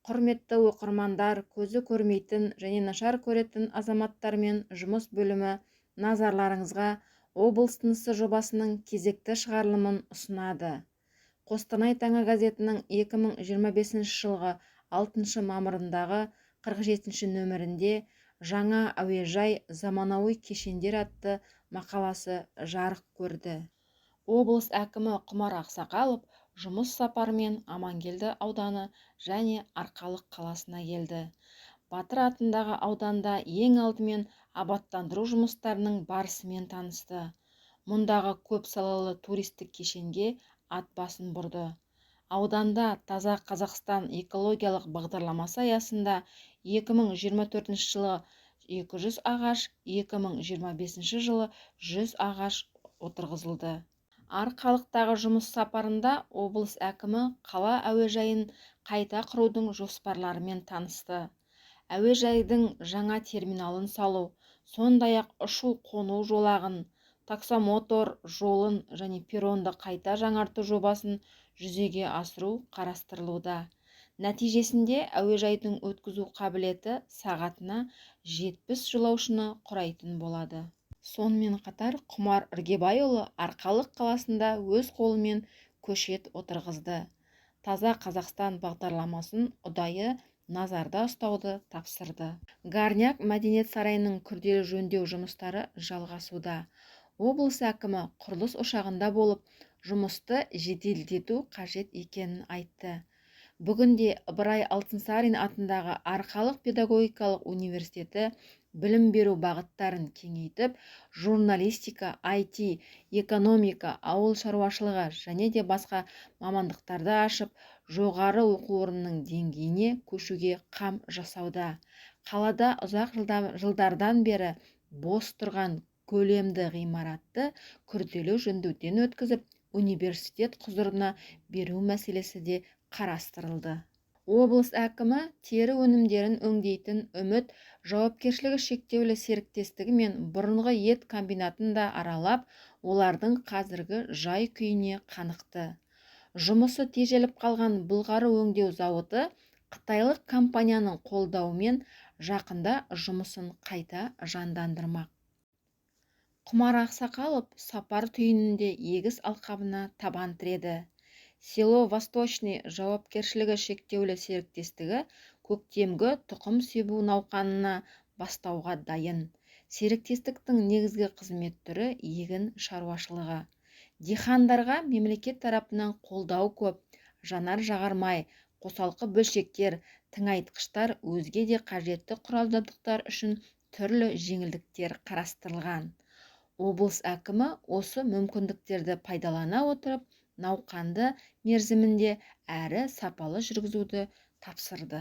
Құрметті оқырмандар, көзі көрмейтін және нашар көретін азаматтармен жұмыс бөлімі назарларыңызға облыс тынысы жобасының кезекті шығарылымын ұсынады. Қостанай таңы газетінің 2025 жылғы 6 мамырындағы 47 нөмірінде жаңа әуежай заманауи кешендер атты мақаласы жарық көрді. Облыс әкімі Құмар Ақсақалов жұмыс сапарымен Амангелді ауданы және Арқалық қаласына келді. Батыр атындағы ауданда ең алдымен абаттандыру жұмыстарының барысымен танысты. Мұндағы көп салалы туристік кешенге ат басын бұрды. Ауданда Таза Қазақстан экологиялық бағдарламасы аясында 2024 жылы 200 ағаш, 2025 жылы 100 ағаш отырғызылды. Арқалықтағы жұмыс сапарында облыс әкімі қала әуежайын қайта құрудың жоспарларымен танысты. Әуежайдың жаңа терминалын салу, сондай-ақ ұшу-қону жолағын, таксомотор жолын және перронды қайта жаңарту жобасын жүзеге асыру қарастырылуда. Нәтижесінде әуежайдың өткізу қабілеті сағатына 70 жолаушыны құрайтын болады. Сонымен қатар Құмар Іргебайұлы Арқалық қаласында өз қолымен көшет отырғызды. Таза Қазақстан бағдарламасын ұдайы назарда ұстауды тапсырды. Горняк мәдениет сарайының күрделі жөндеу жұмыстары жалғасуда. Облыс әкімі құрылыс ошағында болып, жұмысты жеделдету қажет екенін айтты. Бүгінде Ыбырай Алтынсарин атындағы Арқалық педагогикалық университеті білім беру бағыттарын кеңейтіп, журналистика, IT, экономика, ауыл шаруашылығы және де басқа мамандықтарды ашып, жоғары оқу орнының деңгейіне көшуге қам жасауда. Қалада ұзақ жылдардан бері бос тұрған көлемді ғимаратты күрделі жөндеуден өткізіп, университет құзырына беру мәселесі де қарастырылды. Облыс әкімі тері өнімдерін өңдейтін Үміт жауапкершілігі шектеулі серіктестігі мен бұрынғы ет комбинатын да аралап, олардың қазіргі жай күйіне қанықты. Жұмысы тежеліп қалған былғары өңдеу зауыты қытайлық компанияның қолдауымен жақында жұмысын қайта жандандырмақ. Құмар Ақсақалов сапар түйінінде егіс алқабына табан тіреді. Село Восточный жауапкершілігі шектеулі серіктестігі көктемгі тұқым себу науқанына бастауға дайын. Серіктестіктің негізгі қызмет түрі егін шаруашылығы. Дихандарға мемлекет тарапынан қолдау көп, жанар-жағармай, қосалқы бөлшектер, тыңайтқыштар, өзге де қажетті құрал-жабдықтар үшін түрлі жеңілдіктер қарастырылған. Облыс әкімі осы мүмкіндіктерді пайдалана отырып, науқанды мерзімінде әрі сапалы жүргізуді тапсырды.